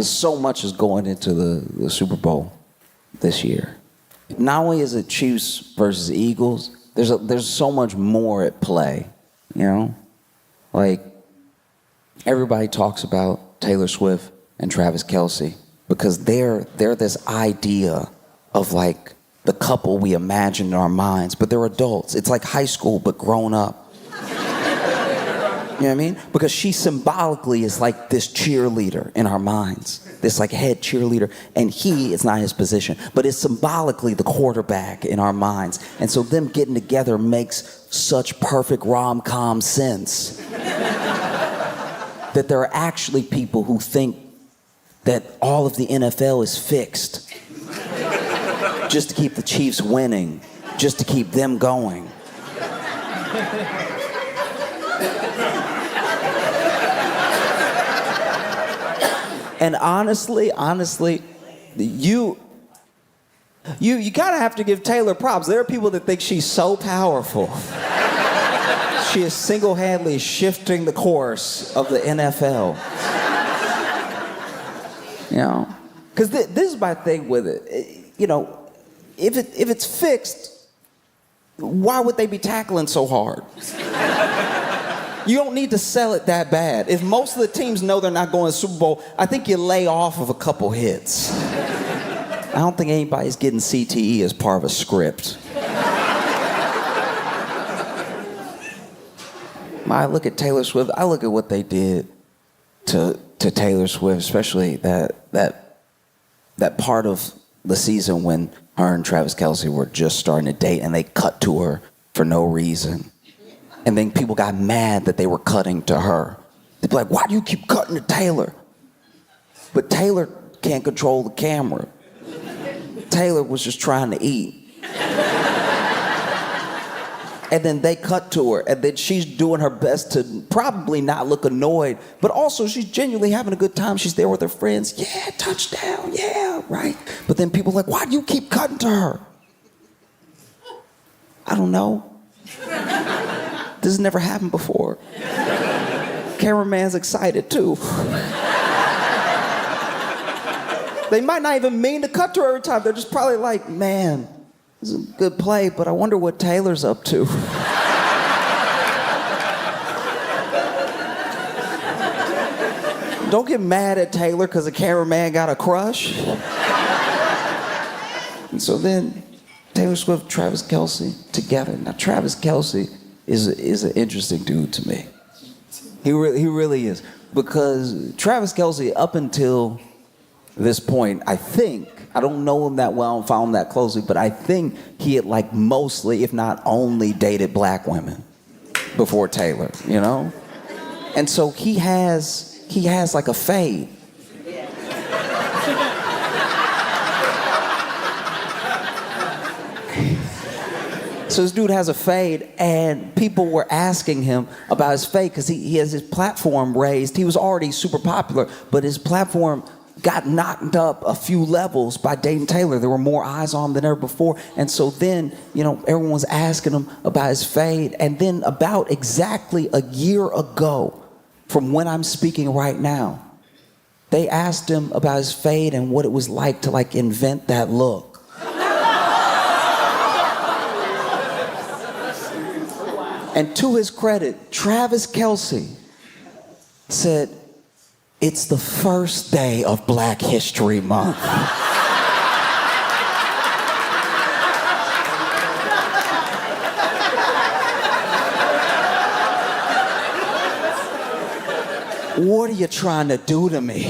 Because so much is going into the Super Bowl this year. Not only is it Chiefs versus Eagles, there's so much more at play, you know? Like, everybody talks about Taylor Swift and Travis Kelce because they're this idea of like the couple we imagine in our minds, but they're adults. It's like high school, but grown up. You know what I mean? Because she symbolically is like this cheerleader in our minds, this like head cheerleader, and he is not his position, but is symbolically the quarterback in our minds. And so them getting together makes such perfect rom-com sense that there are actually people who think that all of the NFL is fixed just to keep the Chiefs winning, just to keep them going. And honestly, you kind of have to give Taylor props. There are people that think she's so powerful. She is single-handedly shifting the course of the NFL. You know? Because this is my thing with it. You know, if it's fixed, why would they be tackling so hard? You don't need to sell it that bad. If most of the teams know they're not going to the Super Bowl, I think you lay off of a couple hits. I don't think anybody's getting CTE as part of a script. I look at Taylor Swift, I look at what they did to Taylor Swift, especially that part of the season when her and Travis Kelce were just starting to date and they cut to her for no reason. And then people got mad that they were cutting to her. They'd be like, why do you keep cutting to Taylor? But Taylor can't control the camera. Taylor was just trying to eat. And then they cut to her, and then she's doing her best to probably not look annoyed, but also she's genuinely having a good time. She's there with her friends. Yeah, touchdown, yeah, right. But then people are like, why do you keep cutting to her? I don't know. This has never happened before. Cameraman's excited too. They might not even mean to cut to her every time. They're just probably like, man, this is a good play, but I wonder what Taylor's up to. Don't get mad at Taylor because the cameraman got a crush. And so then Taylor Swift, Travis Kelce together. Now Travis Kelce is an interesting dude to me. He really is. Because Travis Kelce, up until this point, I think, I don't know him that well, I don't follow him that closely, but I think he had like mostly, if not only, dated black women before Taylor, you know? And so he has like a fade. So this dude has a fade, and people were asking him about his fade because he has his platform raised. He was already super popular, but his platform got knocked up a few levels by dating Taylor. There were more eyes on him than ever before. And so then, you know, everyone was asking him about his fade. And then about exactly a year ago, from when I'm speaking right now, they asked him about his fade and what it was like to like invent that look. And to his credit, Travis Kelce said, it's the first day of Black History Month. What are you trying to do to me?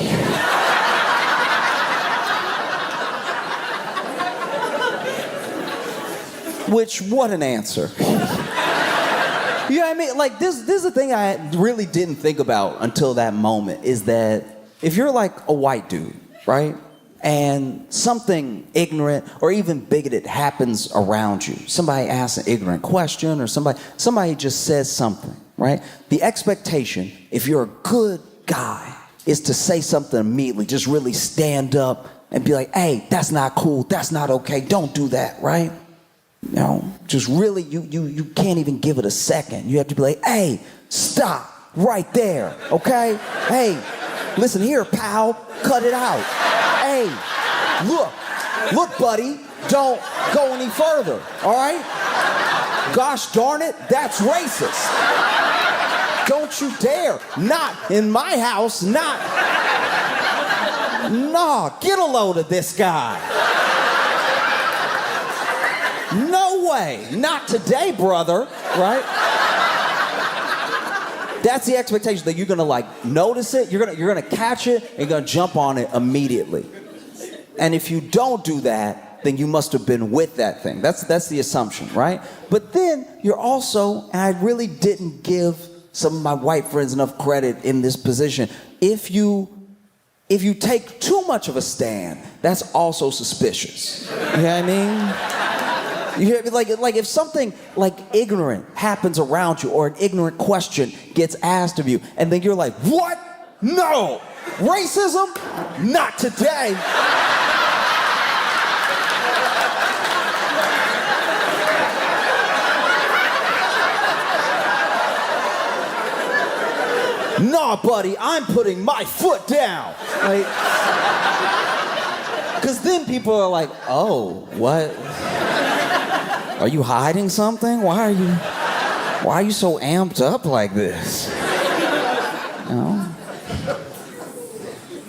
Which, what an answer. You know what I mean? Like, this is the thing I really didn't think about until that moment, is that if you're like a white dude, right? And something ignorant or even bigoted happens around you. Somebody asks an ignorant question or somebody just says something, right? The expectation, if you're a good guy, is to say something immediately, just really stand up and be like, hey, that's not cool, that's not okay, don't do that, right? You know, just really, you can't even give it a second. You have to be like, hey, stop right there, okay? Hey, Listen here, pal, cut it out. Hey, look, buddy, don't go any further, all right? Gosh darn it, that's racist. Don't you dare, not in my house, not. Nah, get a load of this guy. No way, not today, brother, right? That's the expectation, that you're gonna like notice it, you're gonna catch it, and you're gonna jump on it immediately. And if you don't do that, then you must have been with that thing. That's the assumption, right? But then you're also, and I really didn't give some of my white friends enough credit in this position. If you take too much of a stand, that's also suspicious. You know what I mean? You hear me? Like if something like ignorant happens around you, or an ignorant question gets asked of you, and then you're like, what? No! Racism? Not today! Nah, buddy, I'm putting my foot down. Like, because then people are like, oh, what? Are you hiding something? Why are you so amped up like this? You know?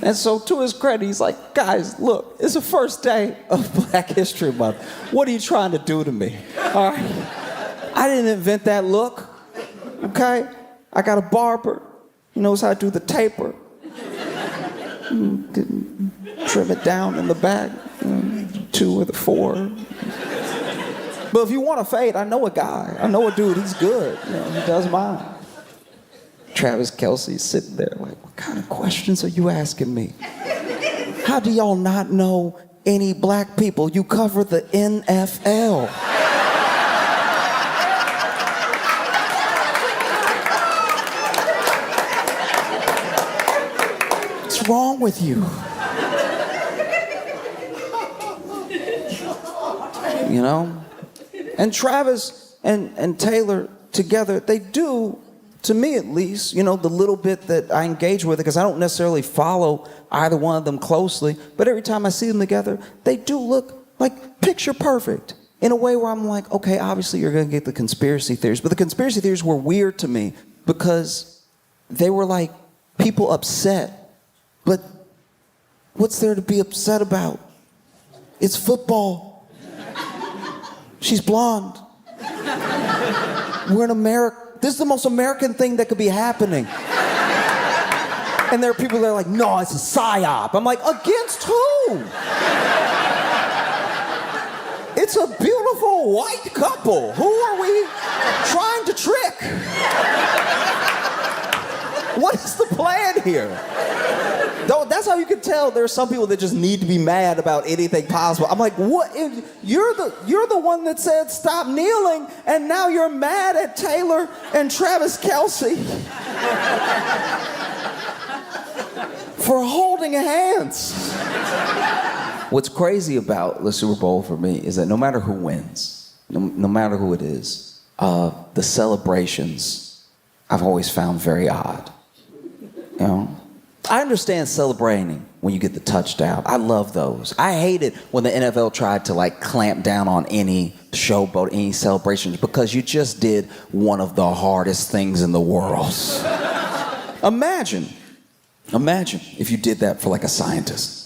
And so to his credit, he's like, guys, look, it's the first day of Black History Month. What are you trying to do to me? All right? I didn't invent that look, okay? I got a barber. He knows how to do the taper. Trim it down in the back, 2 or the 4. But if you want to fade, I know a guy. I know a dude, he's good. You know, he does mine. Travis Kelce's sitting there like, what kind of questions are you asking me? How do y'all not know any black people? You cover the NFL. What's wrong with you? You know? And Travis and Taylor together, they do, to me at least, you know, the little bit that I engage with it, because I don't necessarily follow either one of them closely, but every time I see them together, they do look like picture perfect in a way where I'm like, okay, obviously you're going to get the conspiracy theories, but the conspiracy theories were weird to me because they were like people upset, but what's there to be upset about? It's football. She's blonde. We're in America. This is the most American thing that could be happening. And there are people that are like, no, it's a psyop. I'm like, against who? It's a beautiful white couple. Who are we trying to trick? What is the plan here? Though that's how you can tell there are some people that just need to be mad about anything possible. I'm like, what? You're the one that said stop kneeling, and now you're mad at Taylor and Travis Kelce for holding hands. What's crazy about the Super Bowl for me is that no matter who wins, no matter who it is, the celebrations I've always found very odd. You know? I understand celebrating when you get the touchdown. I love those. I hate it when the NFL tried to like clamp down on any showboat, any celebrations, because you just did one of the hardest things in the world. Imagine if you did that for like a scientist.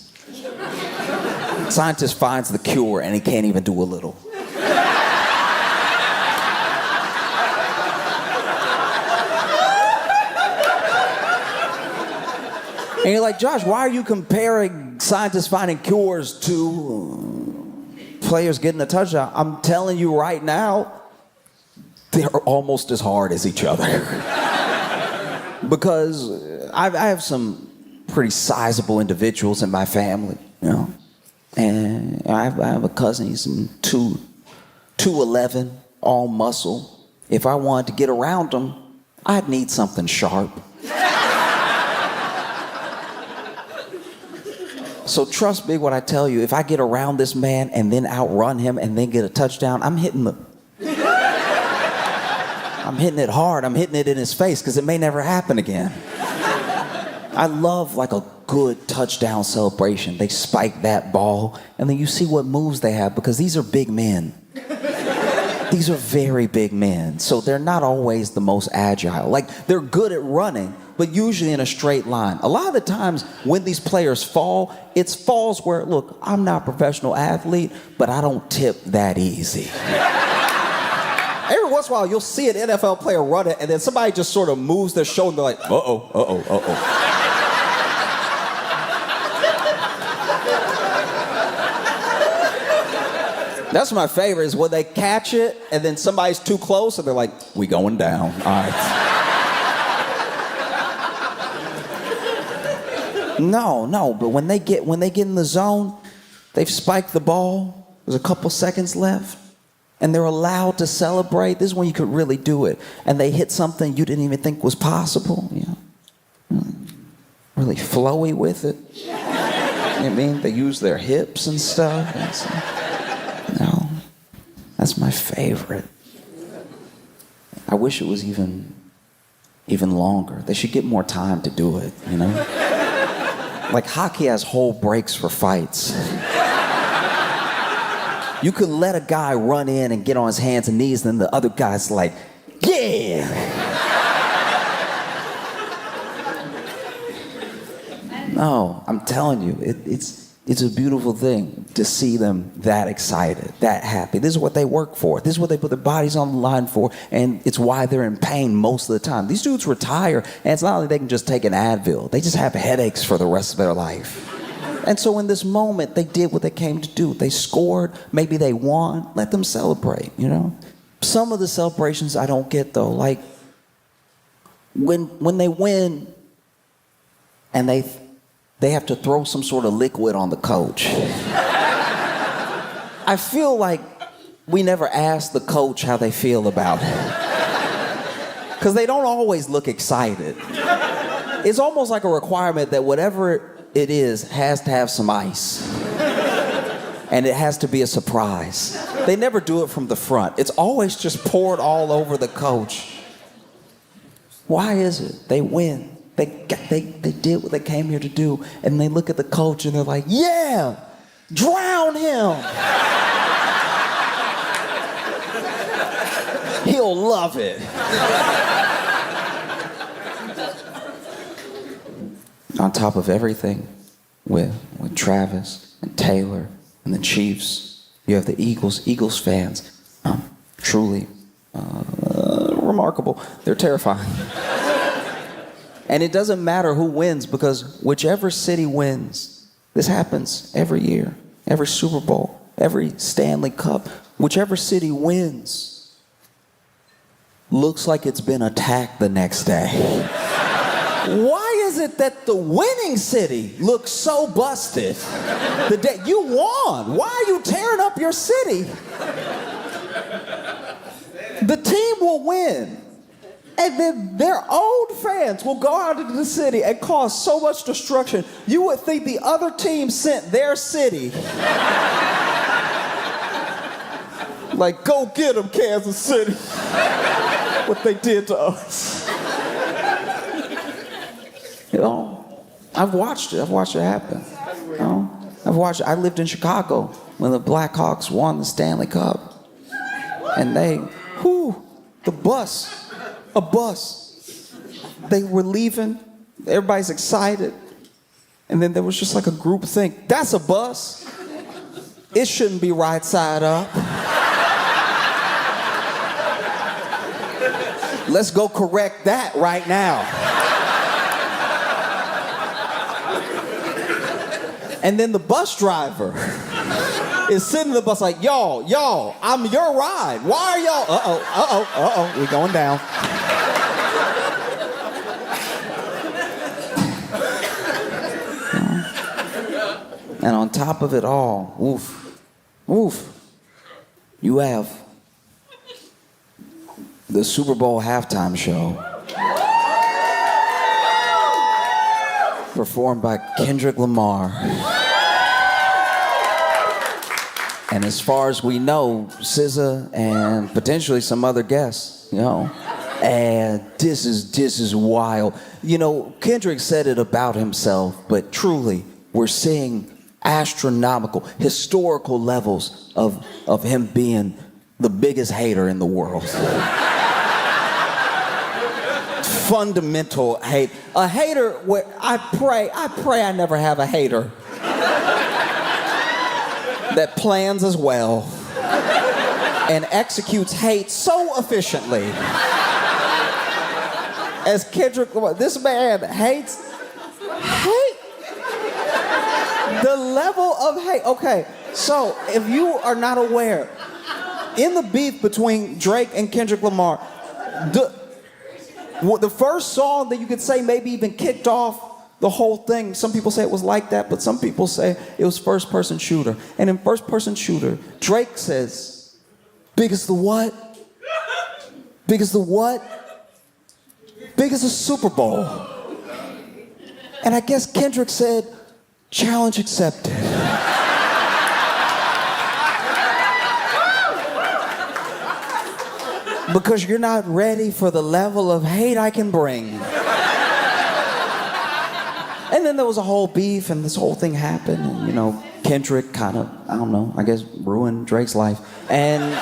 Scientist finds the cure and he can't even do a little. And you're like, Josh, why are you comparing scientists finding cures to players getting a touchdown? I'm telling you right now, they're almost as hard as each other. Because I have some pretty sizable individuals in my family, you know. And I have a cousin, he's 2'11", all muscle. If I wanted to get around him, I'd need something sharp. So trust me when I tell you, if I get around this man and then outrun him and then get a touchdown, I'm hitting it hard. I'm hitting it in his face because it may never happen again. I love like a good touchdown celebration. They spike that ball, and then you see what moves they have, because these are big men. These are very big men, so they're not always the most agile. Like, they're good at running, but usually in a straight line. A lot of the times when these players fall, it's falls where, look, I'm not a professional athlete, but I don't tip that easy. Every once in a while, you'll see an NFL player run it, and then somebody just sort of moves their shoulder, like, uh-oh, uh-oh, uh-oh. That's my favorite, is when they catch it, and then somebody's too close, and they're like, we going down, all right. No, but when they get in the zone, they've spiked the ball, there's a couple seconds left, and they're allowed to celebrate. This is when you could really do it. And they hit something you didn't even think was possible, you know. Really flowy with it. You know what I mean? They use their hips and stuff. And so, no, that's my favorite. I wish it was even longer. They should get more time to do it, you know? Like, hockey has whole breaks for fights. You could let a guy run in and get on his hands and knees, and then the other guy's like, yeah! No, I'm telling you, it's a beautiful thing to see them that excited, that happy. This is what they work for. This is what they put their bodies on the line for, and it's why they're in pain most of the time. These dudes retire, and it's not like they can just take an Advil. They just have headaches for the rest of their life. And so in this moment, they did what they came to do. They scored, maybe they won. Let them celebrate, you know? Some of the celebrations I don't get, though. Like, when they win, and they have to throw some sort of liquid on the coach. I feel like we never ask the coach how they feel about it. Because they don't always look excited. It's almost like a requirement that whatever it is has to have some ice. And it has to be a surprise. They never do it from the front. It's always just poured all over the coach. Why is it? They win. They did what they came here to do, and they look at the coach and they're like, yeah, drown him. He'll love it. On top of everything, with Travis and Taylor and the Chiefs, you have the Eagles. Eagles fans, truly remarkable. They're terrifying. And it doesn't matter who wins, because whichever city wins, this happens every year, every Super Bowl, every Stanley Cup, whichever city wins, looks like it's been attacked the next day. Why is it that the winning city looks so busted? The day you won, why are you tearing up your city? The team will win. And then their own fans will go out into the city and cause so much destruction, you would think the other team sent their city. Like, go get them, Kansas City. What they did to us. You know, I've watched it happen. You know, I lived in Chicago when the Blackhawks won the Stanley Cup. And a bus. They were leaving. Everybody's excited. And then there was just like a group think, that's a bus. It shouldn't be right side up. Let's go correct that right now. And then the bus driver is sitting in the bus like, y'all, I'm your ride. Why are y'all? We going down. And on top of it all, you have the Super Bowl halftime show performed by Kendrick Lamar. And as far as we know, SZA and potentially some other guests, you know. And this is wild. You know, Kendrick said it about himself, but truly, we're seeing astronomical, historical levels of him being the biggest hater in the world. Fundamental hate. A hater where I pray I never have a hater that plans as well and executes hate so efficiently as Kendrick Lamar. This man hates hate. The level of hate. Okay, so if you are not aware, in the beef between Drake and Kendrick Lamar, the first song that you could say maybe even kicked off the whole thing, some people say it was like that, but some people say it was First Person Shooter. And in First Person Shooter, Drake says, big as the what? Big as the what? Big as a Super Bowl. And I guess Kendrick said, challenge accepted. Because you're not ready for the level of hate I can bring. And then there was a whole beef and this whole thing happened. And, you know, Kendrick kind of, I don't know, I guess ruined Drake's life. And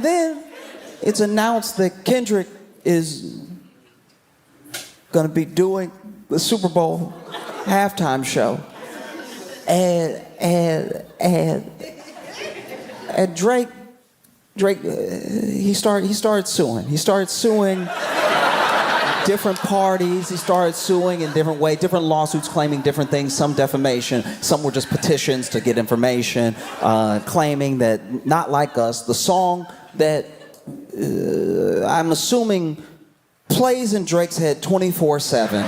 then it's announced that Kendrick is gonna be doing the Super Bowl halftime show. And Drake, he started suing. He started suing different parties. He started suing in different ways, different lawsuits claiming different things, some defamation, some were just petitions to get information, claiming that Not Like Us, the song that I'm assuming plays in Drake's head 24/7.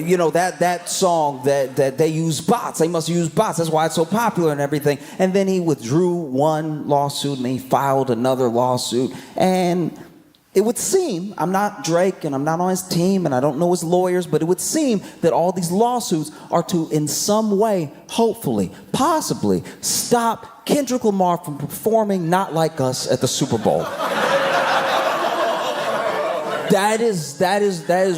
You know, that song that they use bots. They must use bots. That's why it's so popular and everything. And then he withdrew one lawsuit and he filed another lawsuit. And it would seem, I'm not Drake and I'm not on his team and I don't know his lawyers, but it would seem that all these lawsuits are to, in some way, hopefully, possibly, stop Kendrick Lamar from performing Not Like Us at the Super Bowl. That is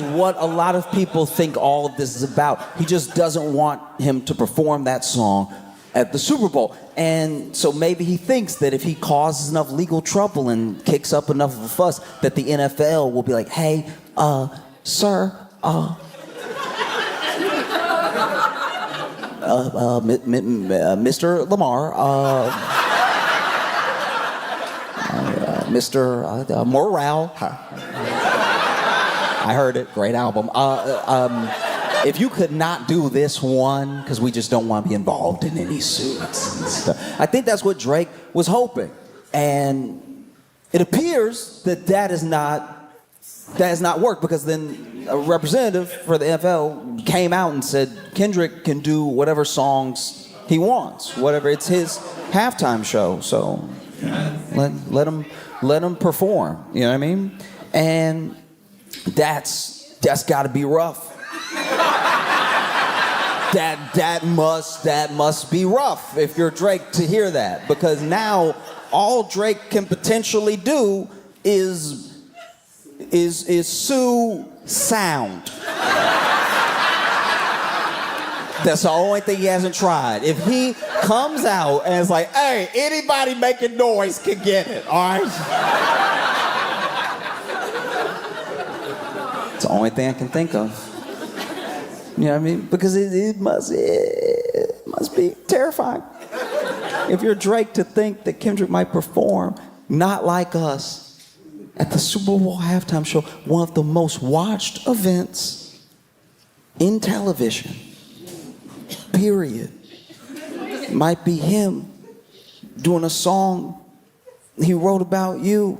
what a lot of people think all of this is about. He just doesn't want him to perform that song at the Super Bowl. And so maybe he thinks that if he causes enough legal trouble and kicks up enough of a fuss, that the NFL will be like, hey, sir, Mr. Lamar, Mr. Morale. I heard it, great album. If you could not do this one, because we just don't want to be involved in any suits and stuff. I think that's what Drake was hoping. And it appears that has not worked, because then a representative for the NFL came out and said Kendrick can do whatever songs he wants, whatever, it's his halftime show. So let him perform, you know what I mean? And that's got to be rough. That must be rough if you're Drake to hear that, because now all Drake can potentially do is sue sound. That's the only thing he hasn't tried. If he comes out and is like, hey, anybody making noise can get it, all right? It's the only thing I can think of. You know what I mean? Because it must be terrifying. If you're Drake, to think that Kendrick might perform Not Like Us at the Super Bowl halftime show, one of the most watched events in television, period, might be him doing a song he wrote about you.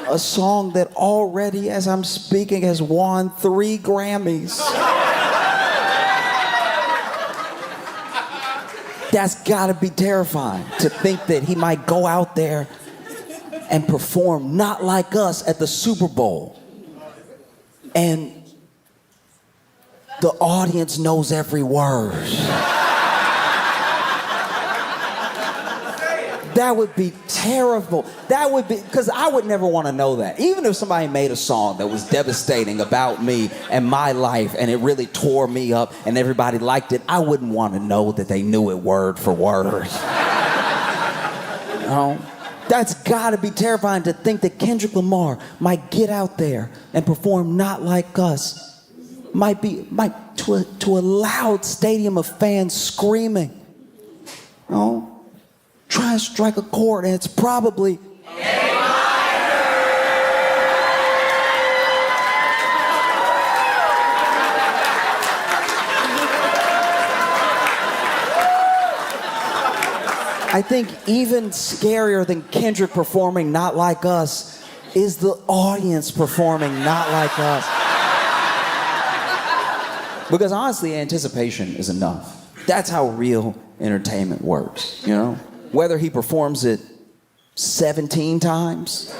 A song that already, as I'm speaking, has won 3 Grammys. That's gotta be terrifying, to think that he might go out there and perform Not Like Us at the Super Bowl. And the audience knows every word. That would be terrible. That would be, because I would never want to know that. Even if somebody made a song that was devastating about me and my life and it really tore me up and everybody liked it, I wouldn't want to know that they knew it word for word. You know? That's gotta be terrifying to think that Kendrick Lamar might get out there and perform Not Like Us. Might to a loud stadium of fans screaming. You know? Try to strike a chord and it's probably I think even scarier than Kendrick performing Not Like Us is the audience performing Not Like Us. Because honestly, anticipation is enough. That's how real entertainment works, you know? Whether he performs it 17 times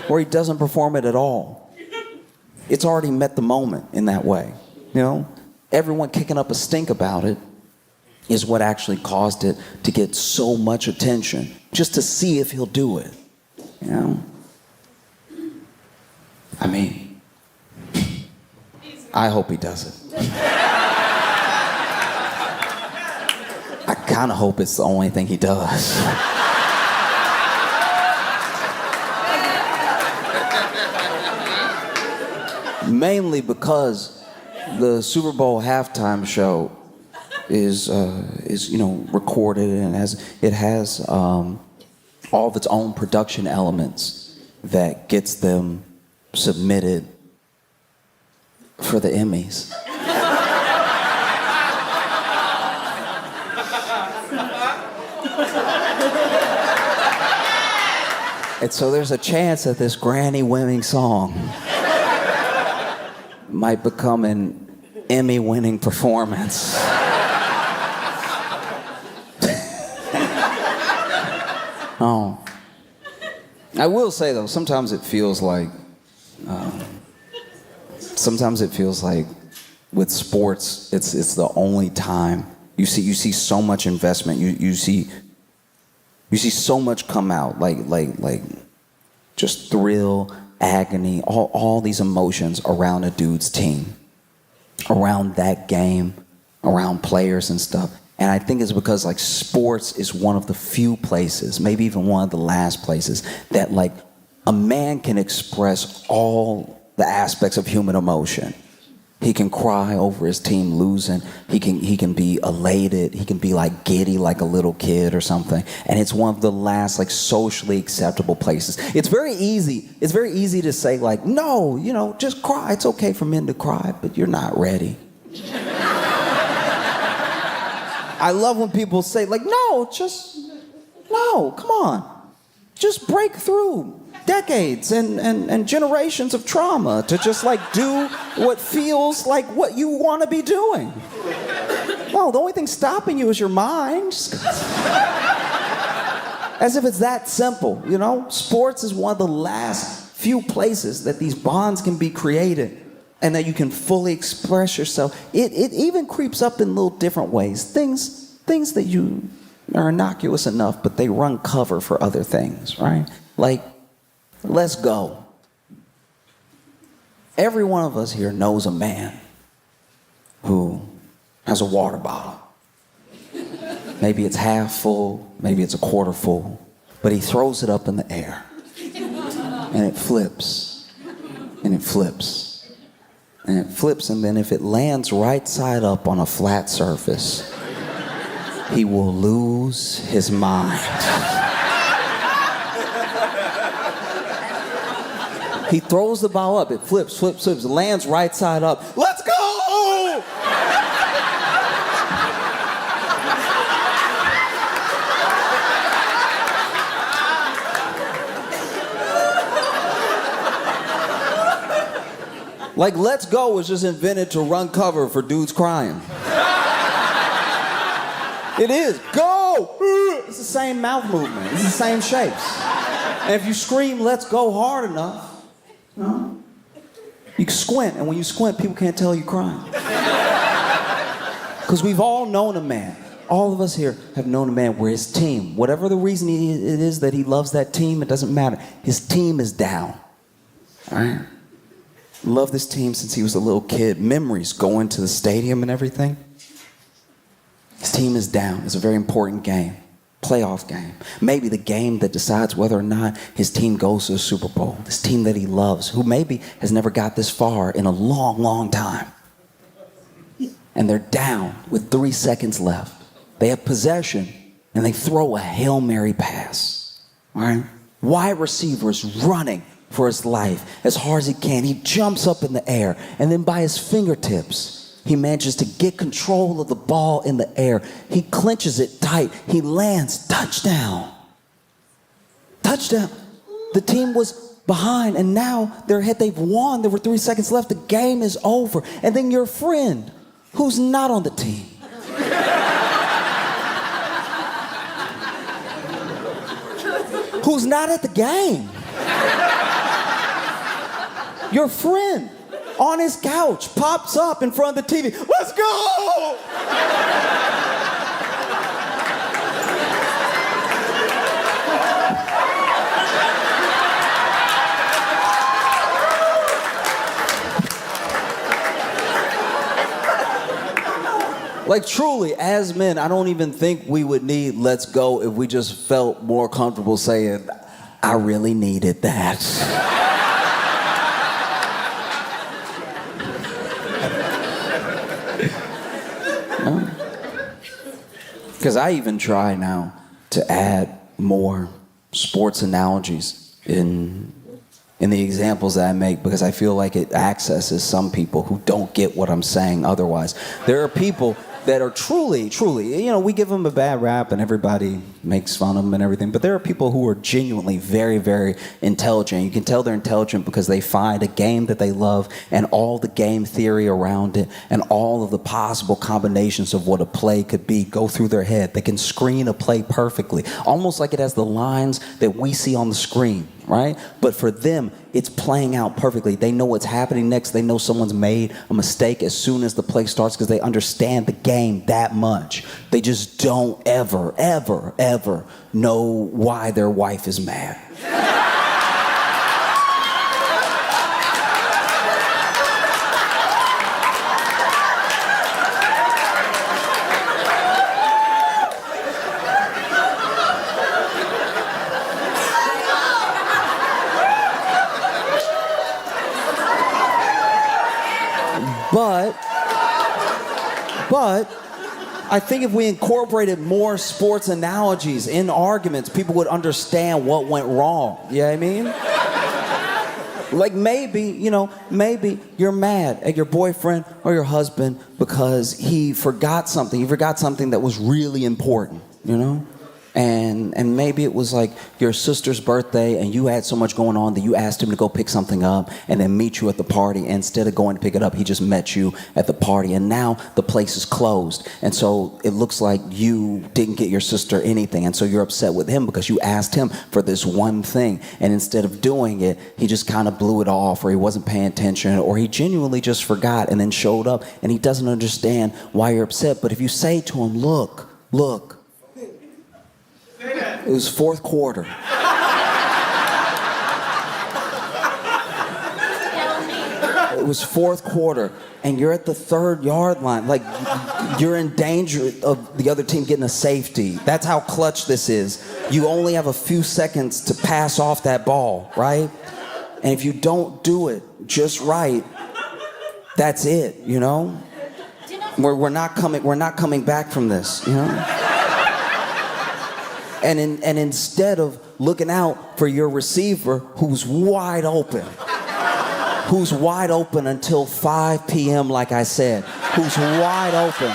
or he doesn't perform it at all, it's already met the moment in that way, you know? Everyone kicking up a stink about it is what actually caused it to get so much attention, just to see if he'll do it, you know? I mean, I hope he does it. I kind of hope it's the only thing he does. Mainly because the Super Bowl halftime show is you know, recorded and it has all of its own production elements that gets them submitted for the Emmys. And so there's a chance that this granny-winning song might become an Emmy-winning performance. Oh. I will say though, sometimes it feels like with sports, it's the only time you see so much investment. You see so much come out, like just thrill, agony, all these emotions around a dude's team, around that game, around players and stuff. And I think it's because like sports is one of the few places, maybe even one of the last places, that like a man can express all the aspects of human emotion. He can cry over his team losing. He can be elated. He can be like giddy like a little kid or something. And it's one of the last like socially acceptable places. It's very easy to say like, no, you know, just cry. It's okay for men to cry, but you're not ready. I love when people say like, no, come on. Just break through decades and generations of trauma to just like do what feels like what you want to be doing. No, the only thing stopping you is your mind. As if it's that simple, you know? Sports is one of the last few places that these bonds can be created and that you can fully express yourself. It even creeps up in little different ways. Things that you are innocuous enough, but they run cover for other things, right? Like, let's go. Every one of us here knows a man who has a water bottle. Maybe it's half full, maybe it's a quarter full, but he throws it up in the air. And it flips, and it flips, and it flips, and then if it lands right side up on a flat surface, he will lose his mind. He throws the ball up, it flips, lands right side up. Let's go! Like, let's go was just invented to run cover for dudes crying. It is. Go! It's the same mouth movement. It's the same shapes. And if you scream, let's go hard enough, you know, you can squint. And when you squint, people can't tell you're crying. Because we've all known a man All of us here have known a man where his team, whatever the reason it is that he loves that team, it doesn't matter. His team is down. All right? Loved this team since he was a little kid. Memories going to the stadium and everything. His team is down. It's a very important game. Playoff game. Maybe the game that decides whether or not his team goes to the Super Bowl. This team that he loves, who maybe has never got this far in a long, long time. And they're down with 3 seconds left. They have possession, and they throw a Hail Mary pass. All right? Wide receiver is running for his life as hard as he can. He jumps up in the air, and then by his fingertips, he manages to get control of the ball in the air. He clenches it tight. He lands. Touchdown. Touchdown. The team was behind, and now they're ahead. They've won. There were 3 seconds left. The game is over. And then your friend, who's not on the team, who's not at the game, your friend on his couch pops up in front of the TV. Let's go! Like truly, as men, I don't even think we would need let's go if we just felt more comfortable saying, I really needed that. Because I even try now to add more sports analogies in the examples that I make, because I feel like it accesses some people who don't get what I'm saying otherwise. There are people that are truly, we give them a bad rap and everybody makes fun of them and everything, but there are people who are genuinely very, very intelligent. You can tell they're intelligent because they find a game that they love and all the game theory around it and all of the possible combinations of what a play could be go through their head. They can screen a play perfectly, almost like it has the lines that we see on the screen, right? But for them, it's playing out perfectly. They know what's happening next. They know someone's made a mistake as soon as the play starts because they understand the game that much. They just don't ever know why their wife is mad. But I think if we incorporated more sports analogies in arguments, people would understand what went wrong. You know what I mean? Like maybe you're mad at your boyfriend or your husband because he forgot something. He forgot something that was really important, you know? And maybe it was like your sister's birthday and you had so much going on that you asked him to go pick something up and then meet you at the party. And instead of going to pick it up, he just met you at the party. And now the place is closed. And so it looks like you didn't get your sister anything. And so you're upset with him because you asked him for this one thing. And instead of doing it, he just kind of blew it off, or he wasn't paying attention, or he genuinely just forgot and then showed up and he doesn't understand why you're upset. But if you say to him, look, it was fourth quarter. It was fourth quarter, and you're at the 3-yard line. Like, you're in danger of the other team getting a safety. That's how clutch this is. You only have a few seconds to pass off that ball, right? And if you don't do it just right, that's it, you know? We're not coming back from this, you know? And instead of looking out for your receiver who's wide open until 5 p.m., like I said, who's wide open.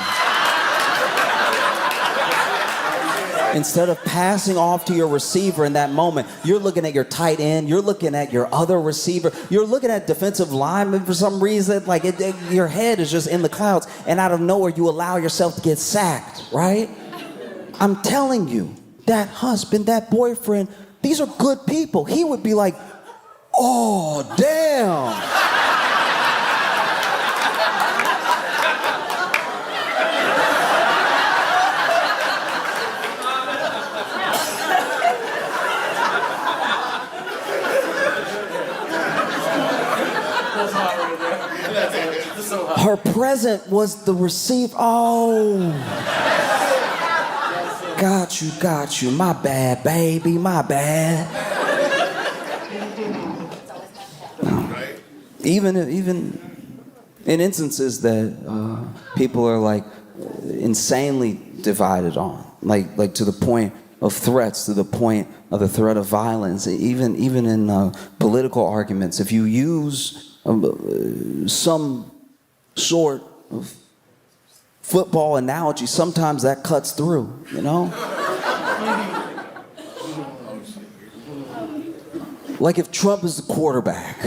Instead of passing off to your receiver in that moment, you're looking at your tight end, you're looking at your other receiver, you're looking at defensive linemen for some reason, like your head is just in the clouds, and out of nowhere you allow yourself to get sacked, right? I'm telling you, that husband, that boyfriend, these are good people. He would be like, oh, damn. Her present was the receive. Oh. Got you. My bad, baby, my bad. Even in instances that people are like insanely divided on, like to the point of threats, to the point of the threat of violence, even in political arguments, if you use some sort of football analogy, sometimes that cuts through, you know? Like if Trump is the quarterback.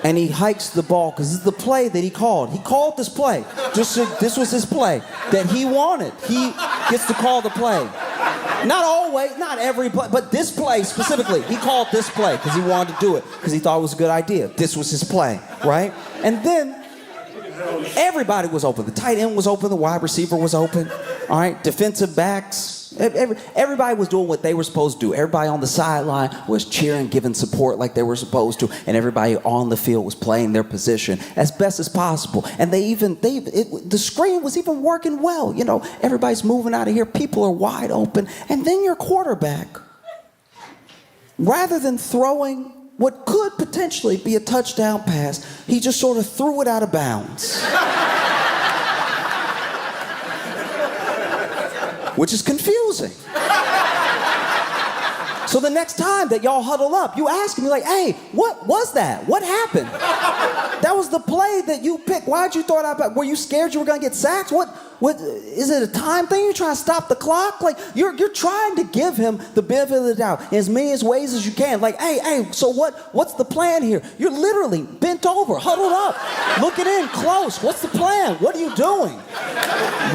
And he hikes the ball, because this is the play that he called. He called this play. This was his play that he wanted. He gets to call the play. Not always, not every play, but this play specifically. He called this play because he wanted to do it, because he thought it was a good idea. This was his play, right? And then everybody was open. The tight end was open. The wide receiver was open. All right, defensive backs. Everybody was doing what they were supposed to do. Everybody on the sideline was cheering, giving support like they were supposed to, and everybody on the field was playing their position as best as possible. And the screen was even working well. You know, everybody's moving out of here. People are wide open, and then your quarterback, rather than throwing what could potentially be a touchdown pass, he just sort of threw it out of bounds. Which is confusing. So the next time that y'all huddle up, you ask him, you're like, hey, what was that? What happened? That was the play that you picked. Why'd you throw it out? Were you scared you were gonna get sacked? What is it a time thing? You're trying to stop the clock? Like, you're trying to give him the benefit of the doubt in as many ways as you can. Like, hey, so what's the plan here? You're literally bent over, huddled up, looking in close. What's the plan? What are you doing?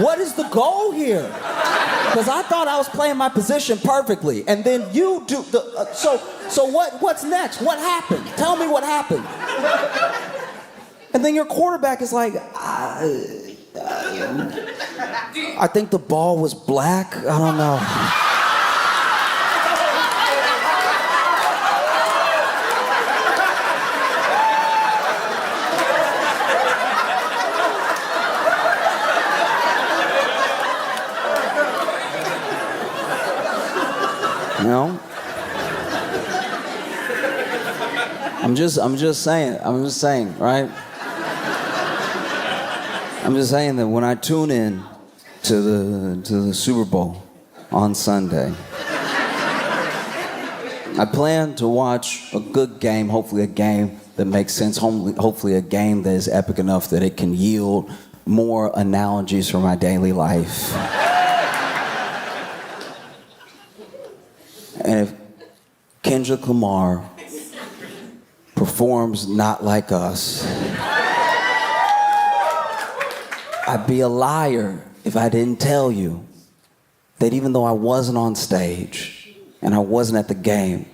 What is the goal here? Because I thought I was playing my position perfectly, and then you do the. So what's next? What happened? Tell me what happened. And then your quarterback is like, I think the ball was black. I don't know. You know? I'm just saying, right? I'm just saying that when I tune in to the Super Bowl on Sunday, I plan to watch a good game, hopefully a game that makes sense, hopefully a game that is epic enough that it can yield more analogies for my daily life. And if Kendrick Lamar performs Not Like Us, I'd be a liar if I didn't tell you that even though I wasn't on stage and I wasn't at the game,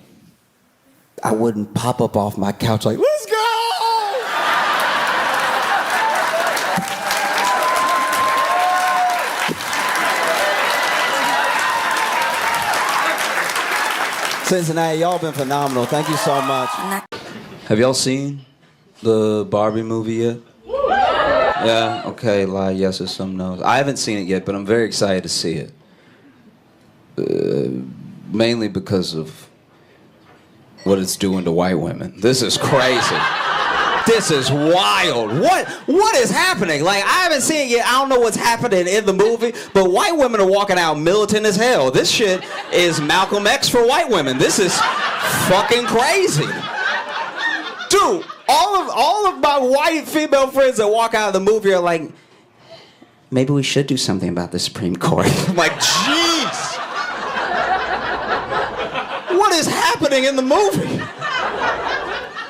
I wouldn't pop up off my couch like, let's go! Cincinnati, y'all been phenomenal. Thank you so much. Have y'all seen the Barbie movie yet? Yeah, okay, like yes or some no's. I haven't seen it yet, but I'm very excited to see it. Mainly because of what it's doing to white women. This is crazy. This is wild. What is happening? Like, I haven't seen it yet. I don't know what's happening in the movie, but white women are walking out militant as hell. This shit is Malcolm X for white women. This is fucking crazy. Dude, all of my white female friends that walk out of the movie are like, maybe we should do something about the Supreme Court. I'm like, jeez. What is happening in the movie?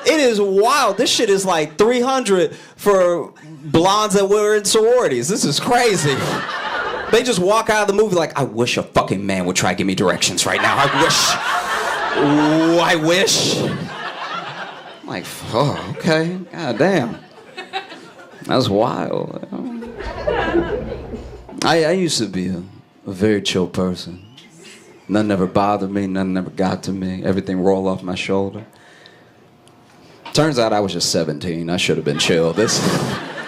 It is wild. This shit is like 300 for blondes that were in sororities. This is crazy. They just walk out of the movie like, I wish a fucking man would try to give me directions right now. I wish. I'm like, oh, okay. God damn. That's wild. I used to be a very chill person. Nothing ever bothered me, nothing ever got to me. Everything rolled off my shoulder. Turns out I was just 17. I should have been chill.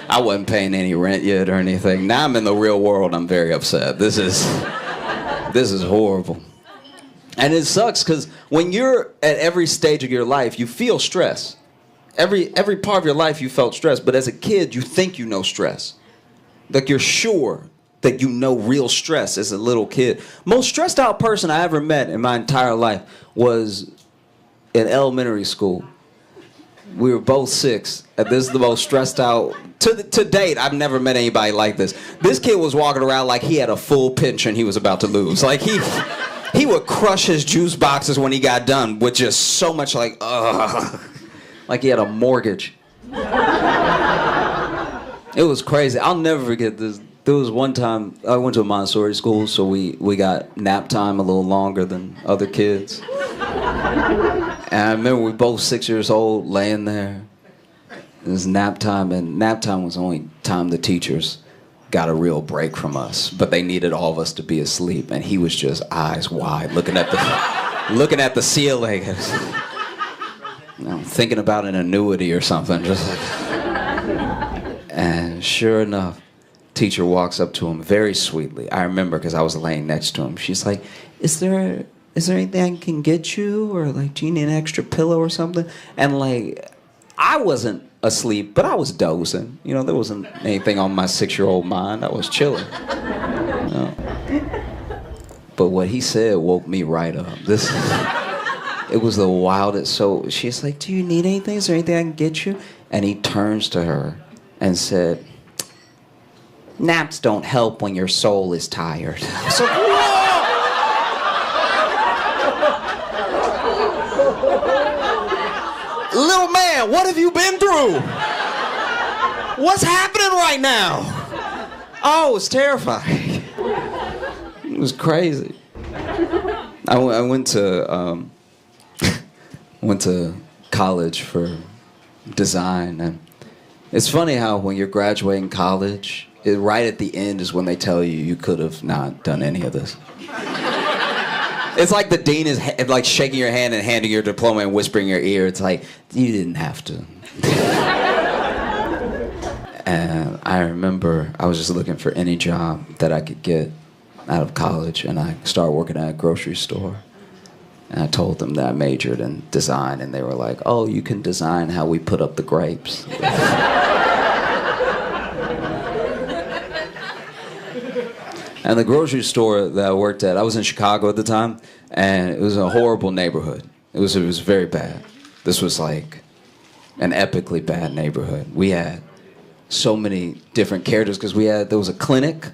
I wasn't paying any rent yet or anything. Now I'm in the real world. I'm very upset. This is horrible. And it sucks because when you're at every stage of your life, you feel stress. Every part of your life you felt stress. But as a kid, you think you know stress. Like you're sure that you know real stress as a little kid. Most stressed out person I ever met in my entire life was in elementary school. We were both 6, and this is the most stressed out. To date, I've never met anybody like this. This kid was walking around like he had a full pension he was about to lose. Like he would crush his juice boxes when he got done with just so much like, ugh. Like he had a mortgage. It was crazy. I'll never forget this. There was one time, I went to a Montessori school, so we got nap time a little longer than other kids. And I remember we were both 6 years old, laying there. It was nap time, and nap time was the only time the teachers got a real break from us. But they needed all of us to be asleep, and he was just eyes wide, looking at the ceiling, thinking about an annuity or something, just like. And sure enough, teacher walks up to him very sweetly. I remember because I was laying next to him. She's like, Is there anything I can get you? Or like, do you need an extra pillow or something? And like, I wasn't asleep, but I was dozing. You know, there wasn't anything on my 6-year-old mind. I was chilling. You know? But what he said woke me right up. It was the wildest. So she's like, do you need anything? Is there anything I can get you? And he turns to her and said, naps don't help when your soul is tired. I was like, whoa! Little man, what have you been through? What's happening right now? Oh, it's terrifying. It was crazy. I went to college for design, and it's funny how when you're graduating college, right at the end is when they tell you you could have not done any of this. It's like the dean is like shaking your hand and handing your diploma and whispering in your ear. It's like, you didn't have to. And I remember I was just looking for any job that I could get out of college, and I started working at a grocery store. And I told them that I majored in design, and they were like, oh, you can design how we put up the grapes. And the grocery store that I worked at, I was in Chicago at the time, and it was a horrible neighborhood. It was very bad. This was like an epically bad neighborhood. We had so many different characters because there was a clinic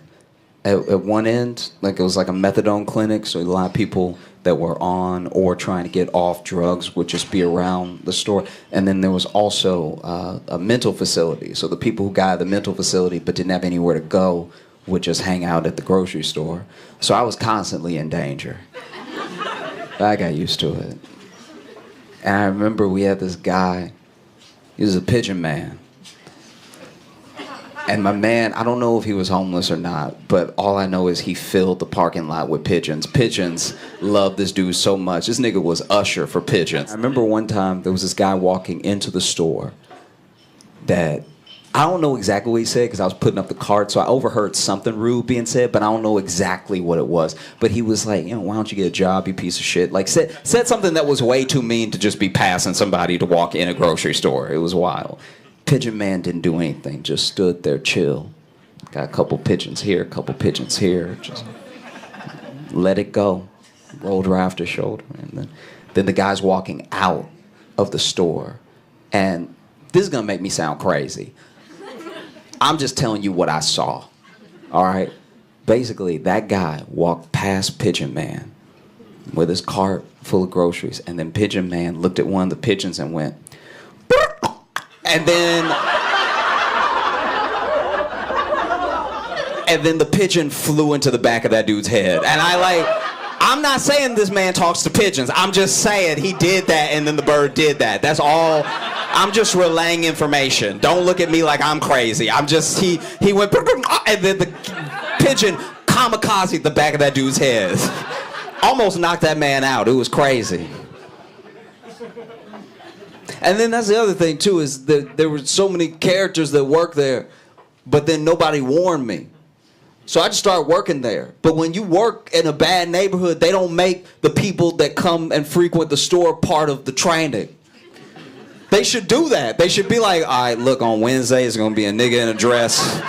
at one end, like it was like a methadone clinic, so a lot of people that were on or trying to get off drugs would just be around the store. And then there was also a mental facility, so the people who got out of the mental facility but didn't have anywhere to go would just hang out at the grocery store. So I was constantly in danger. I got used to it. And I remember we had this guy, he was a pigeon man. And my man, I don't know if he was homeless or not, but all I know is he filled the parking lot with pigeons. Pigeons loved this dude so much. This nigga was usher for pigeons. I remember one time there was this guy walking into the store that, I don't know exactly what he said because I was putting up the cart, so I overheard something rude being said, but I don't know exactly what it was. But he was like, why don't you get a job, you piece of shit? Like, said something that was way too mean to just be passing somebody to walk in a grocery store. It was wild. Pigeon man didn't do anything, just stood there chill. Got a couple pigeons here, a couple pigeons here. Just let it go. Rolled her after shoulder. And then the guy's walking out of the store. And this is going to make me sound crazy. I'm just telling you what I saw, all right? Basically, that guy walked past Pigeon Man with his cart full of groceries, and then Pigeon Man looked at one of the pigeons and went, and then the pigeon flew into the back of that dude's head. And I'm not saying this man talks to pigeons. I'm just saying he did that, and then the bird did that. That's all. I'm just relaying information. Don't look at me like I'm crazy. I'm just, he went, and then the pigeon kamikaze the back of that dude's head. Almost knocked that man out. It was crazy. And then that's the other thing too, is that there were so many characters that worked there, but then nobody warned me. So I just started working there. But when you work in a bad neighborhood, they don't make the people that come and frequent the store part of the training. They should do that. They should be like, all right, look, on Wednesday, it's gonna be a nigga in a dress.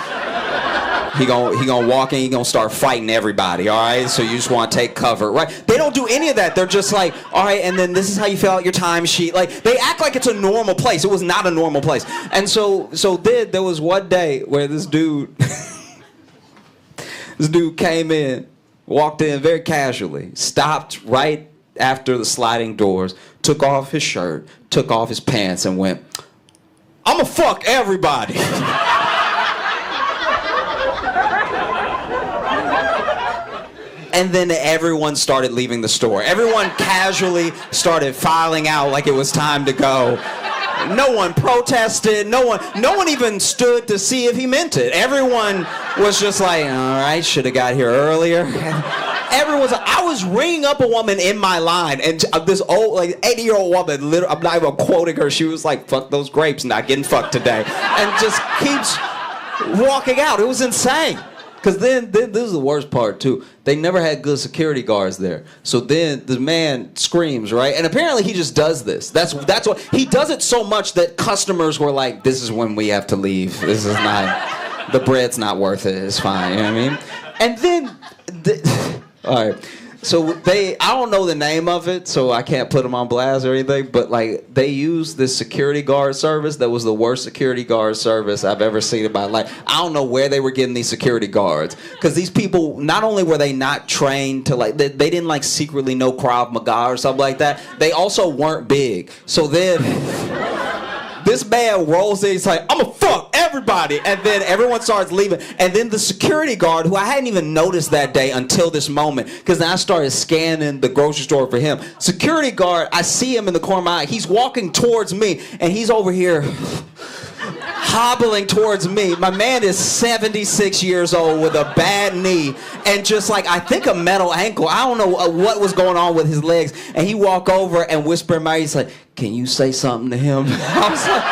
He gonna walk in, he gonna start fighting everybody, all right? So you just want to take cover, right? They don't do any of that. They're just like, all right, and then this is how you fill out your timesheet. Like, they act like it's a normal place. It was not a normal place. And so then there was one day where this dude, this dude came in, walked in very casually, stopped right after the sliding doors, took off his shirt, took off his pants, and went, "I'ma fuck everybody." And then everyone started leaving the store. Everyone casually started filing out like it was time to go. No one protested. No one even stood to see if he meant it. Everyone was just like, all right, should have got here earlier. I was ringing up a woman in my line, and this old, like, 80-year-old woman, I'm not even quoting her, she was like, "Fuck those grapes, not getting fucked today." And just keeps walking out. It was insane. Because then this is the worst part, too. They never had good security guards there. So then the man screams, right? And apparently he just does this. That's what he does it so much that customers were like, "This is when we have to leave. This is not, the bread's not worth it. It's fine." You know what I mean? And then, all right. So I don't know the name of it, so I can't put them on blast or anything, but like they used this security guard service that was the worst security guard service I've ever seen in my life. I don't know where they were getting these security guards, because these people, not only were they not trained to, like, they didn't like secretly know Krav Maga or something like that, they also weren't big. So then this man rolls in, he's like, "I'ma fuck everybody," and then everyone starts leaving, and then the security guard, who I hadn't even noticed that day until this moment, because then I started scanning the grocery store for him. Security guard, I see him in the corner of my eye, he's walking towards me, and he's over here hobbling towards me. My man is 76 years old with a bad knee and just like, I think, a metal ankle. I don't know what was going on with his legs. And he walked over and whispered in my ear, he's like, "Can you say something to him?" I was like,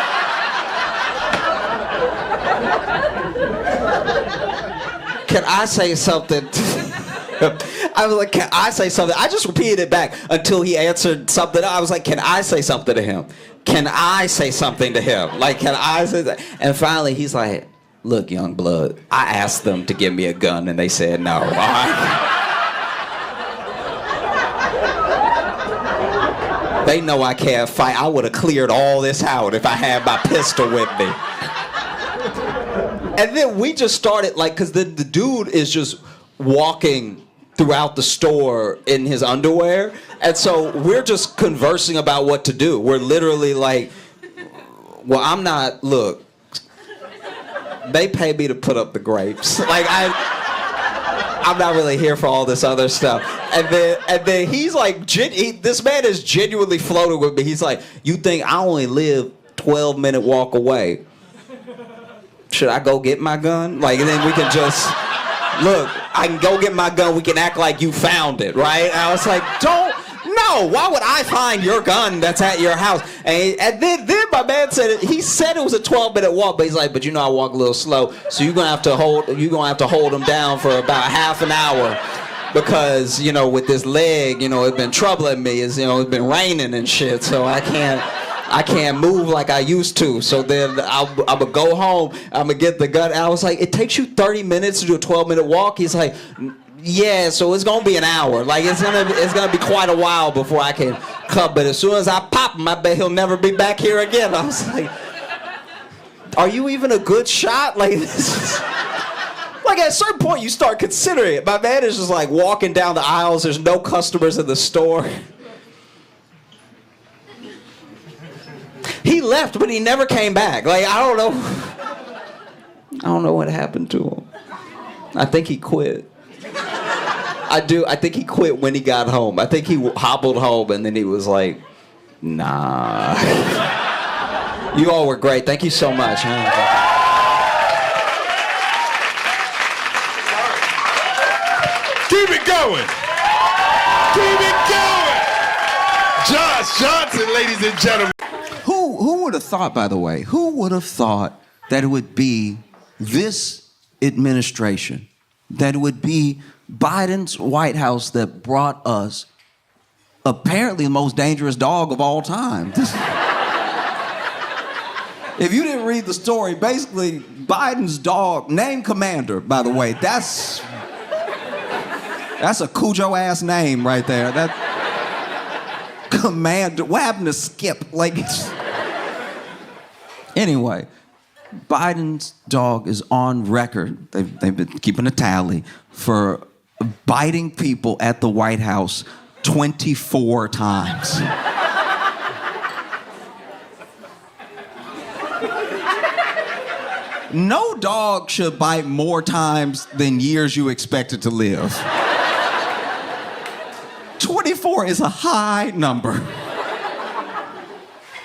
"Can I say something?" I was like, "Can I say something?" I just repeated it back until he answered something. I was like, "Can I say something to him? Can I say something to him? Like, can I say that?" And finally, he's like, "Look, young blood, I asked them to give me a gun, and they said no." All right? They know I can't fight. I would have cleared all this out if I had my pistol with me. And then we just started, like, because the dude is just walking throughout the store in his underwear, and so we're just conversing about what to do. We're literally like, "Well, look, they pay me to put up the grapes. Like, I'm not really here for all this other stuff." And then he's like, this man is genuinely floating with me. He's like, "You think I only live 12-minute walk away? Should I go get my gun? Like, and then we can just, look, I can go get my gun. We can act like you found it, right?" And I was like, no, why would I find your gun that's at your house? And then my man said he said it was a 12-minute walk, but he's like, "But you know I walk a little slow, so you're gonna have to hold him down for about half an hour, because, you know, with this leg, you know, it's been troubling me. It's been raining and shit, so I can't move like I used to. So then I'm gonna go home. I'm gonna get the gun." And I was like, "It takes you 30 minutes to do a 12-minute walk?" He's like, "Yeah, so it's gonna be an hour. Like, it's gonna be quite a while before I can come. But as soon as I pop him, I bet he'll never be back here again." I was like, "Are you even a good shot?" Like, this is, like, at a certain point you start considering it. My man is just like walking down the aisles. There's no customers in the store. He left, but he never came back. Like, I don't know what happened to him. I think he quit. I think he quit when he got home. I think he hobbled home, and then he was like, "Nah." You all were great. Thank you so much. Keep it going. Keep it going. Josh Johnson, ladies and gentlemen. Who would have thought, by the way, who would have thought that it would be this administration, that it would be Biden's White House that brought us apparently the most dangerous dog of all time? If you didn't read the story, basically Biden's dog, named Commander, by the way, that's a Cujo-ass name right there. That Commander, what happened to Skip? Like, anyway, Biden's dog is on record. They've been keeping a tally for biting people at the White House 24 times. No dog should bite more times than years you expect it to live. 24 is a high number.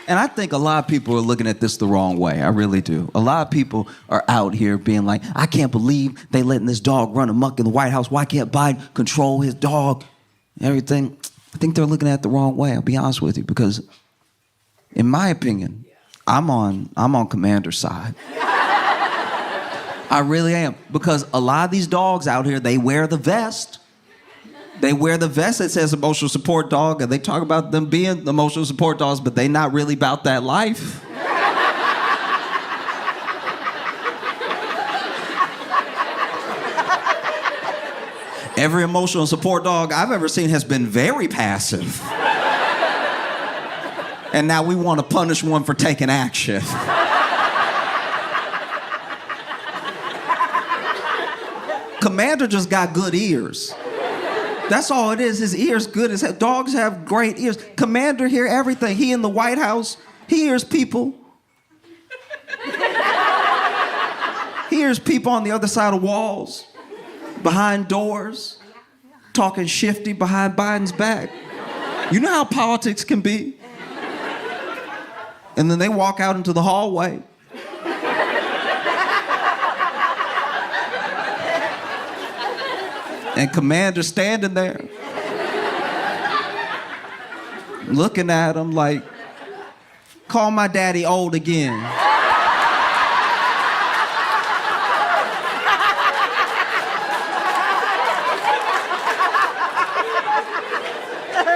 And I think a lot of people are looking at this the wrong way. I really do. A lot of people are out here being like, I can't believe they letting this dog run amok in the White House. Why can't Biden control his dog? Everything. I think they're looking at it the wrong way, I'll be honest with you, because in my opinion, I'm on Commander's side. I really am. Because a lot of these dogs out here, they wear the vest. They wear the vest that says emotional support dog, and they talk about them being emotional support dogs, but they not really about that life. Every emotional support dog I've ever seen has been very passive. And now we want to punish one for taking action. Commander just got good ears. That's all it is. His ears good as hell. Dogs have great ears. Commander hear everything. He in the White House. He hears people. He hears people on the other side of walls, behind doors, talking shifty behind Biden's back. You know how politics can be? And then they walk out into the hallway. And Commander standing there, looking at him like, call my daddy old again.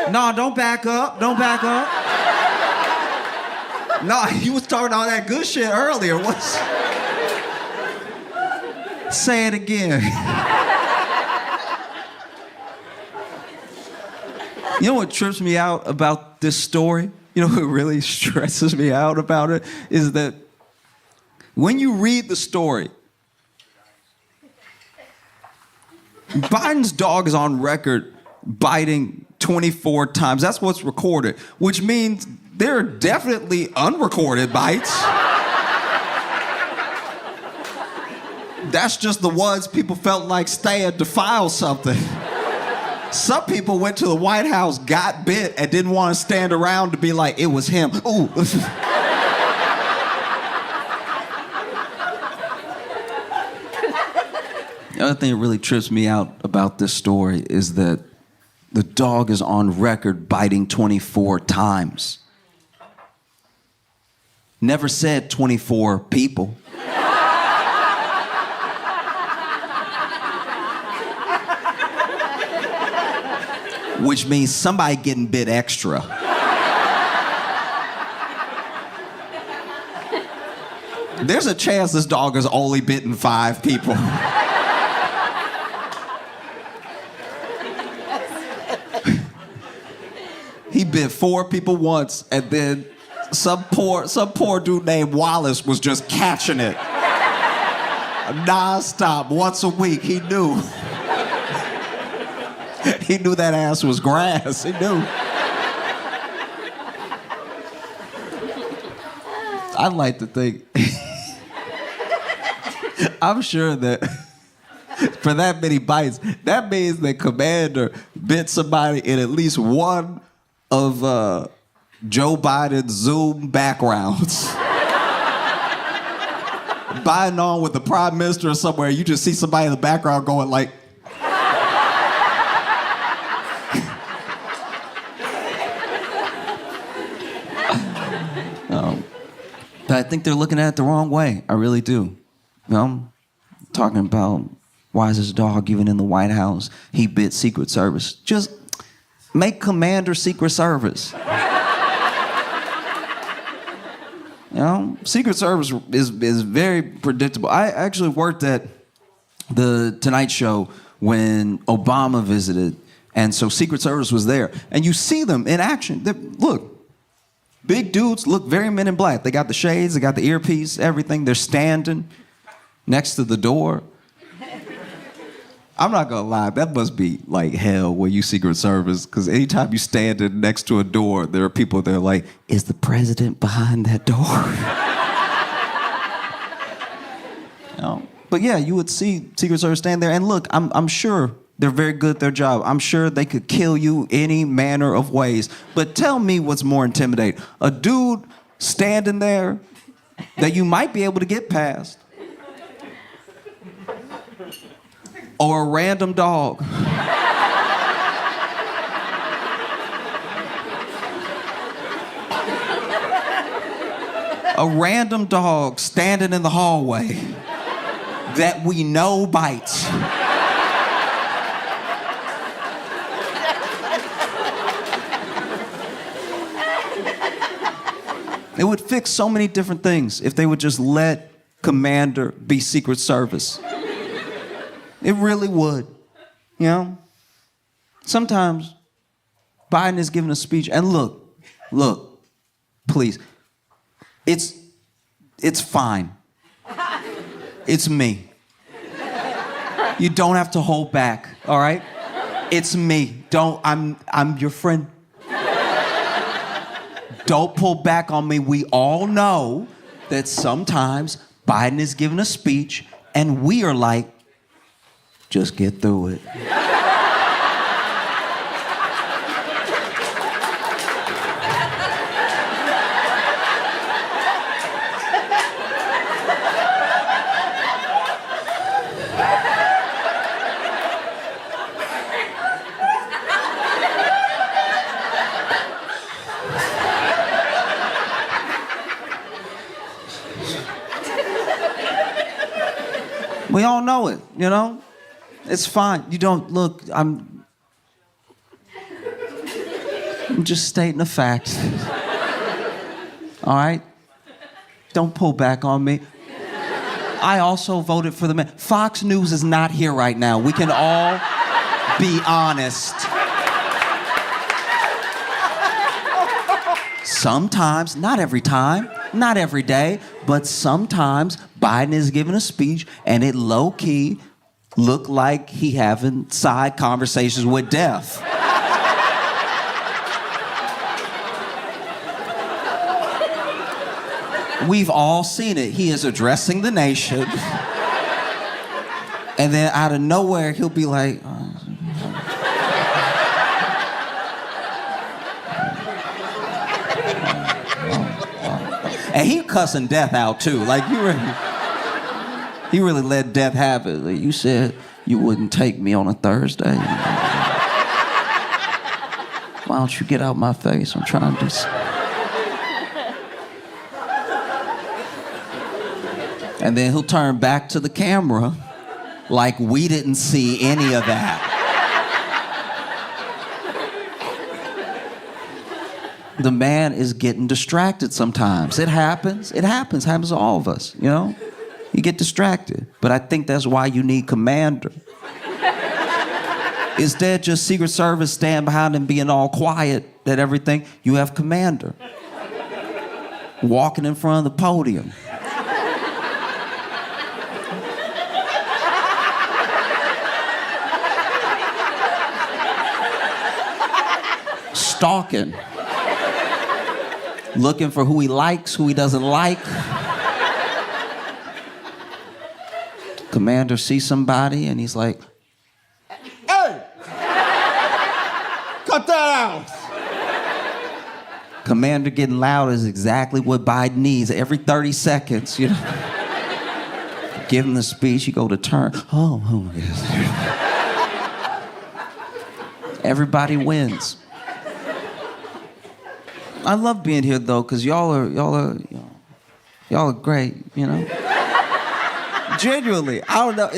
No, don't back up. Don't back up. No, you was talking all that good shit earlier. What's... Say it again. You know what trips me out about this story? You know what really stresses me out about it? Is that when you read the story, Biden's dog is on record biting 24 times. That's what's recorded, which means there are definitely unrecorded bites. That's just the ones people felt like staying to file something. Some people went to the White House, got bit, and didn't want to stand around to be like, it was him. Ooh. The other thing that really trips me out about this story is that the dog is on record biting 24 times. Never said 24 people. Which means somebody getting bit extra. There's a chance this dog has only bitten 5 people. He bit 4 people once, and then some poor dude named Wallace was just catching it. Non-stop, once a week, he knew. He knew that ass was grass. He knew. I'd like to think. I'm sure that for that many bites, that means that Commander bit somebody in at least one of Joe Biden's Zoom backgrounds. Biden on with the Prime Minister or somewhere, you just see somebody in the background going like, I think they're looking at it the wrong way. I really do. You know, talking about why is this dog even in the White House? He bit Secret Service. Just make Commander Secret Service. You know, Secret Service is very predictable. I actually worked at the Tonight Show when Obama visited, and so Secret Service was there. And you see them in action. Look, big dudes look very Men in Black. They got the shades, they got the earpiece, everything. They're standing next to the door. I'm not gonna lie, that must be like hell when you Secret Service, because anytime you stand next to a door, there are people that are like, is the president behind that door? You know? But yeah, you would see Secret Service stand there, and look, I'm sure they're very good at their job. I'm sure they could kill you any manner of ways. But tell me what's more intimidating. A dude standing there that you might be able to get past, or a random dog. A random dog standing in the hallway that we know bites. It would fix so many different things if they would just let Commander be Secret Service. It really would, you know? Sometimes Biden is giving a speech, and look, please, it's fine. It's me. You don't have to hold back, all right? It's me. I'm your friend. Don't pull back on me. We all know that sometimes Biden is giving a speech, and we are like, just get through it. We all know it, you know? It's fine. You don't look, I'm just stating a fact. All right? Don't pull back on me. I also voted for the man. Fox News is not here right now. We can all be honest. Sometimes, not every time, not every day, but sometimes Biden is giving a speech and it low-key look like he having side conversations with death. We've all seen it. He is addressing the nation. And then out of nowhere, he'll be like, and he cussing death out too. Like he really let death have it. Like, you said you wouldn't take me on a Thursday. Why don't you get out my face? I'm trying to do something. And then he'll turn back to the camera like we didn't see any of that. The man is getting distracted sometimes. It happens. It happens. Happens to all of us, you know? You get distracted. But I think that's why you need Commander. Instead, just Secret Service stand behind him being all quiet at everything. You have Commander walking in front of the podium. Stalking. Looking for who he likes, who he doesn't like. Commander sees somebody and he's like, Hey! Cut that out! Commander getting loud is exactly what Biden needs. Every 30 seconds, you know. Give him the speech, you go to turn. Oh, yes. Everybody wins. I love being here though, because y'all are Y'all are great, you know? Genuinely, I don't know.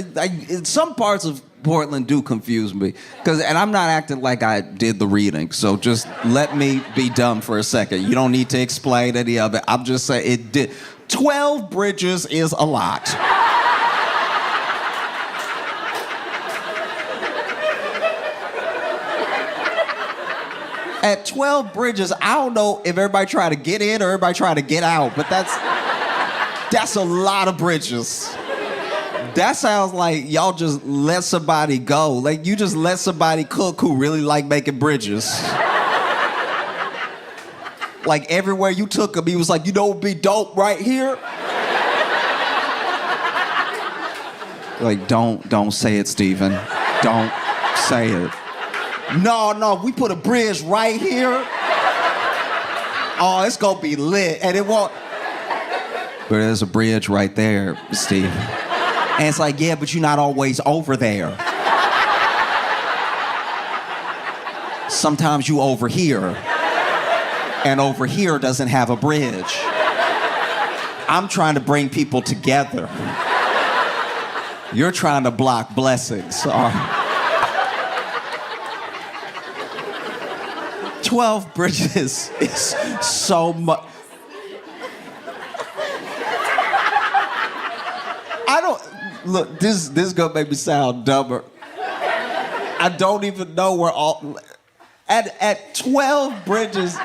Some parts of Portland do confuse me. And I'm not acting like I did the reading, so just let me be dumb for a second. You don't need to explain any of it. I'm just saying it did. 12 bridges is a lot. At 12 bridges, I don't know if everybody try to get in or everybody try to get out, but that's a lot of bridges. That sounds like y'all just let somebody go. Like you just let somebody cook who really like making bridges. Like everywhere you took him, he was like, you know what would be dope right here? Like, don't say it, Stephen. Don't say it. No, we put a bridge right here. Oh, it's gonna be lit, and it won't. But there's a bridge right there, Steve. And it's like, yeah, but you're not always over there. Sometimes you over here, and over here doesn't have a bridge. I'm trying to bring people together. You're trying to block blessings. 12 bridges is so much. Look, this is gonna make me sound dumber. I don't even know where all. At 12 bridges,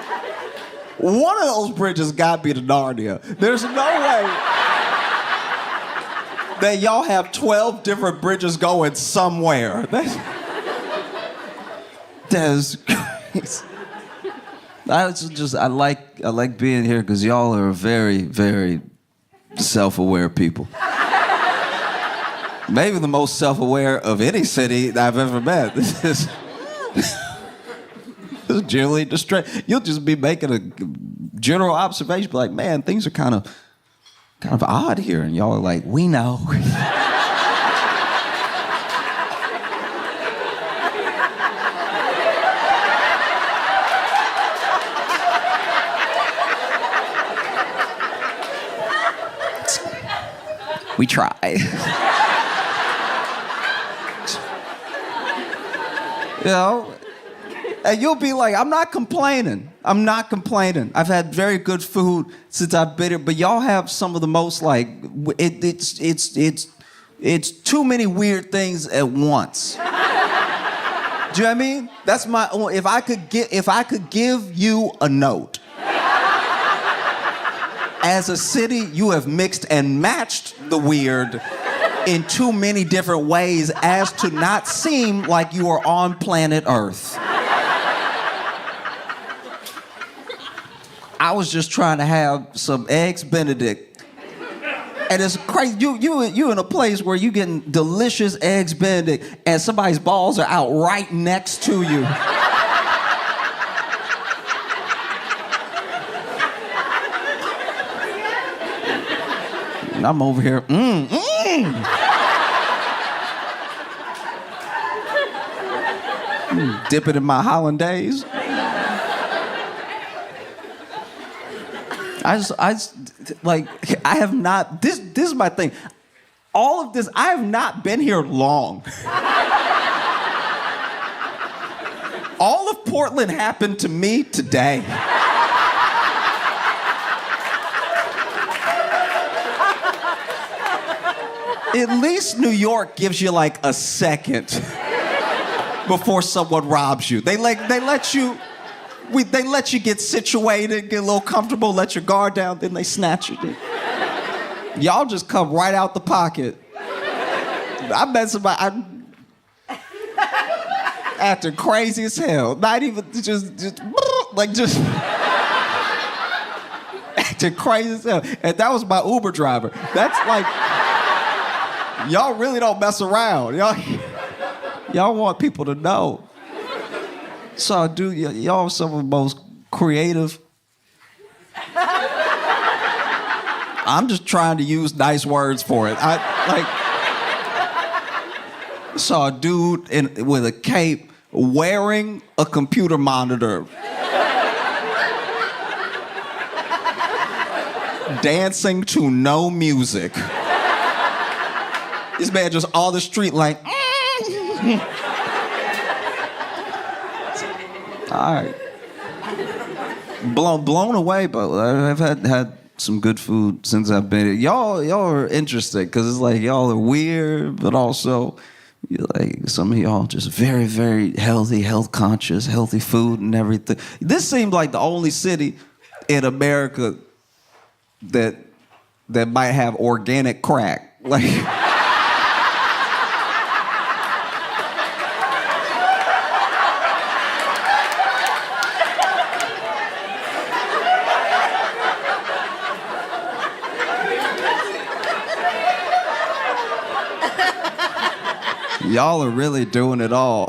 one of those bridges gotta be to Narnia. There's no way that y'all have 12 different bridges going somewhere. That's crazy. I like being here because y'all are very, very self-aware people. Maybe the most self-aware of any city that I've ever met. This is generally distressed. You'll just be making a general observation, be like, man, things are kind of odd here, and y'all are like, we know. We try. You know? And you'll be like, I'm not complaining. I've had very good food since I've been here, but y'all have some of the most like, it's too many weird things at once. Do you know what I mean? That's my, if I could give you a note. As a city, you have mixed and matched the weird in too many different ways as to not seem like you are on planet Earth. I was just trying to have some eggs Benedict. And it's crazy, you in a place where you getting delicious eggs Benedict and somebody's balls are out right next to you. And I'm over here, dip it in my hollandaise. I have not, this is my thing. All of this, I have not been here long. All of Portland happened to me today. At least New York gives you like a second before someone robs you. They let you get situated, get a little comfortable, let your guard down, then they snatch you. Y'all just come right out the pocket. I met somebody acting crazy as hell. Not even just acting crazy as hell. And that was my Uber driver. That's like, y'all really don't mess around. Y'all want people to know. So y'all are some of the most creative. I'm just trying to use nice words for it. I saw a dude with a cape wearing a computer monitor. dancing to no music. This man just on the street like, all right. Blown away, but I've had some good food since I've been here. Y'all are interesting because it's like y'all are weird, but also like some of y'all just very, very healthy, health conscious, healthy food and everything. This seemed like the only city in America that might have organic crack. Like y'all are really doing it all.